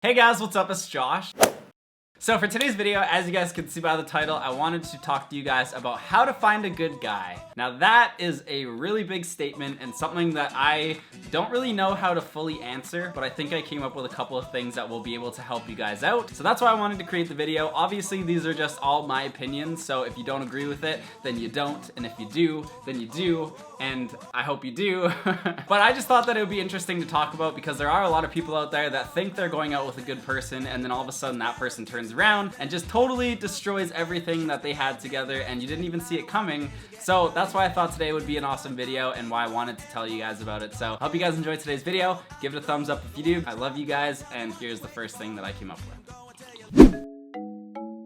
Hey guys, what's up? It's Josh. So for today's video, as you guys can see by the title, I wanted to talk to you guys about how to find a good guy. Now that is a really big statement and something that I don't really know how to fully answer, but I think I came up with a couple of things that will be able to help you guys out. So that's why I wanted to create the video. Obviously, these are just all my opinions, so if you don't agree with it, then you don't, and if you do, then you do, and I hope you do. But I just thought that it would be interesting to talk about because there are a lot of people out there that think they're going out with a good person, and then all of a sudden that person turns around and just totally destroys everything that they had together and you didn't even see it coming. So that's why I thought today would be an awesome video and why I wanted to tell you guys about it. So hope you guys enjoyed today's video. Give it a thumbs up if you do. I love you guys, and here's the first thing that I came up with.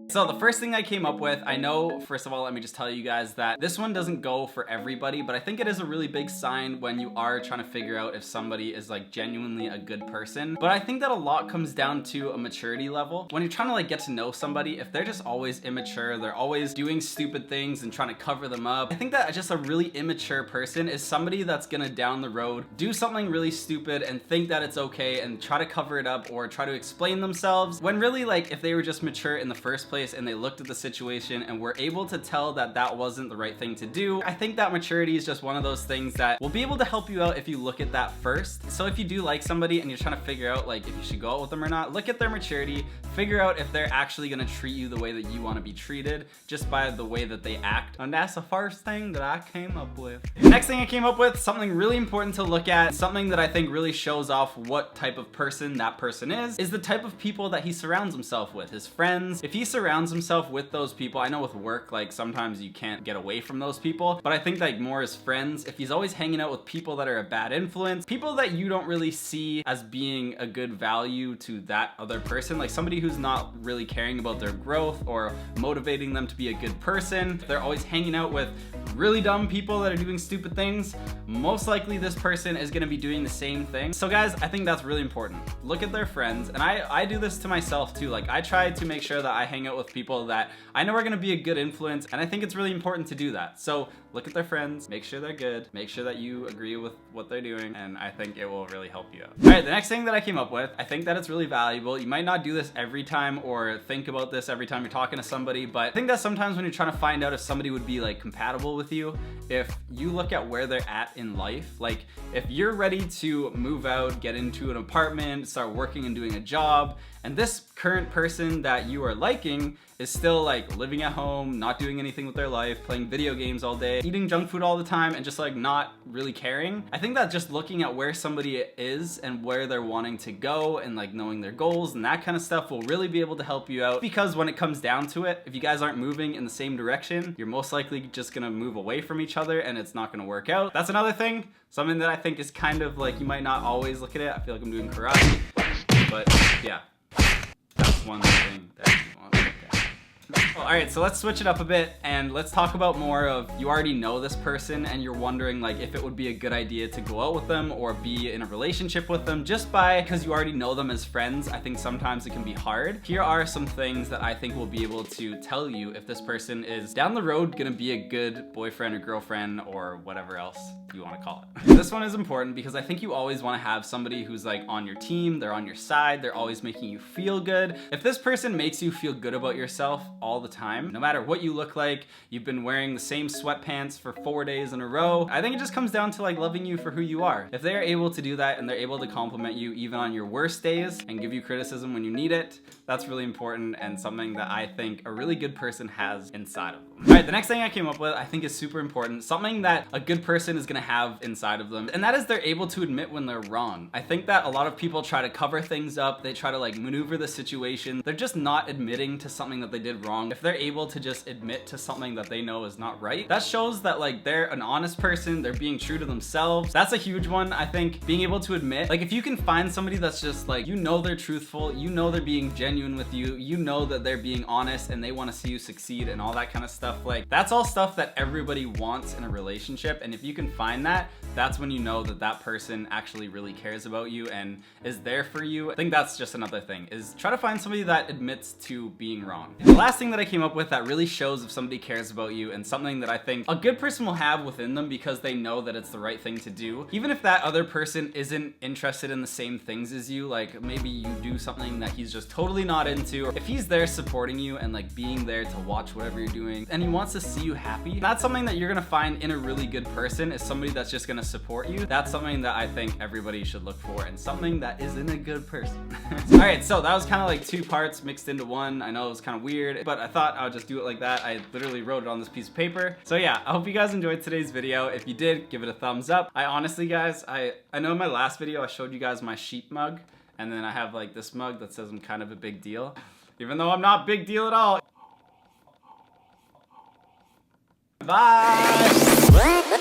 So the first thing I came up with, I know, first of all, let me just tell you guys that this one doesn't go for everybody, but I think it is a really big sign when you are trying to figure out if somebody is like genuinely a good person. But I think that a lot comes down to a maturity level. When you're trying to like get to know somebody, if they're just always immature, they're always doing stupid things and trying to cover them up, I think that just a really immature person is somebody that's gonna down the road do something really stupid and think that it's okay and try to cover it up or try to explain themselves, when really, like, if they were just mature in the first place and they looked at the situation and were able to tell that that wasn't the right thing to do, I think that maturity is just one of those things that will be able to help you out if you look at that first. So if you do like somebody and you're trying to figure out like if you should go out with them or not, look at their maturity, figure out if they're actually gonna treat you the way that you want to be treated just by the way that they act. And that's the first thing that I came up with. The next thing I came up with, something really important to look at, something that I think really shows off what type of person that person is the type of people that he surrounds himself with, his friends. If he surrounds himself with those people, I know with work, like sometimes you can't get away from those people, but I think like more as friends, if he's always hanging out with people that are a bad influence, people that you don't really see as being a good value to that other person, like somebody who's not really caring about their growth or motivating them to be a good person, if they're always hanging out with really dumb people that are doing stupid things, most likely this person is gonna be doing the same thing. So guys, I think that's really important. Look at their friends, and I do this to myself too. Like I try to make sure that I hang out with people that I know are gonna be a good influence, and I think it's really important to do that. So look at their friends, make sure they're good, make sure that you agree with what they're doing, and I think it will really help you out. All right, the next thing that I came up with, I think that it's really valuable. You might not do this every time or think about this every time you're talking to somebody, but I think that sometimes when you're trying to find out if somebody would be like compatible with you, if you look at where they're at in life, like if you're ready to move out, get into an apartment, start working and doing a job, and this current person that you are liking is still like living at home, not doing anything with their life, playing video games all day, eating junk food all the time, and just like not really caring. I think that just looking at where somebody is and where they're wanting to go and like knowing their goals and that kind of stuff will really be able to help you out, because when it comes down to it, if you guys aren't moving in the same direction, you're most likely just gonna move away from each other and it's not gonna work out. That's another thing, something that I think is kind of like, you might not always look at it. I feel like I'm doing karate, but yeah. That's one thing that you want to look at. All right, so let's switch it up a bit and let's talk about more of, you already know this person and you're wondering like if it would be a good idea to go out with them or be in a relationship with them just because you already know them as friends. I think sometimes it can be hard. Here are some things that I think will be able to tell you if this person is down the road gonna be a good boyfriend or girlfriend or whatever else you want to call it. This one is important because I think you always want to have somebody who's like on your team, they're on your side, they're always making you feel good. If this person makes you feel good about yourself all the time, no matter what you look like, you've been wearing the same sweatpants for 4 days in a row, I think it just comes down to like loving you for who you are. If they're able to do that and they're able to compliment you even on your worst days and give you criticism when you need it, that's really important and something that I think a really good person has inside of them. All right, the next thing I came up with I think is super important, something that a good person is gonna have inside of them, and that is they're able to admit when they're wrong. I think that a lot of people try to cover things up, they try to like maneuver the situation, they're just not admitting to something that they did wrong. If they're able to just admit to something that they know is not right, that shows that like they're an honest person, they're being true to themselves. That's a huge one. I think being able to admit, like if you can find somebody that's just like, you know they're truthful, you know they're being genuine with you, you know that they're being honest and they want to see you succeed and all that kind of stuff, like that's all stuff that everybody wants in a relationship, and if you can find that, that's when you know that that person actually really cares about you and is there for you. I think that's just another thing, is try to find somebody that admits to being wrong. The last thing that I came up with that really shows if somebody cares about you, and something that I think a good person will have within them because they know that it's the right thing to do, even if that other person isn't interested in the same things as you, like maybe you do something that he's just totally not into, or if he's there supporting you and like being there to watch whatever you're doing and he wants to see you happy, that's something that you're gonna find in a really good person, is somebody that's just gonna support you. That's something that I think everybody should look for, and something that is in a good person. All right, so that was kind of like 2 parts mixed into one. I know it was kind of weird, but I thought I would just do it like that. I literally wrote it on this piece of paper. So yeah, I hope you guys enjoyed today's video. If you did, give it a thumbs up. I honestly, guys, I know in my last video I showed you guys my sheep mug, and then I have like this mug that says I'm kind of a big deal, even though I'm not big deal at all. Bye!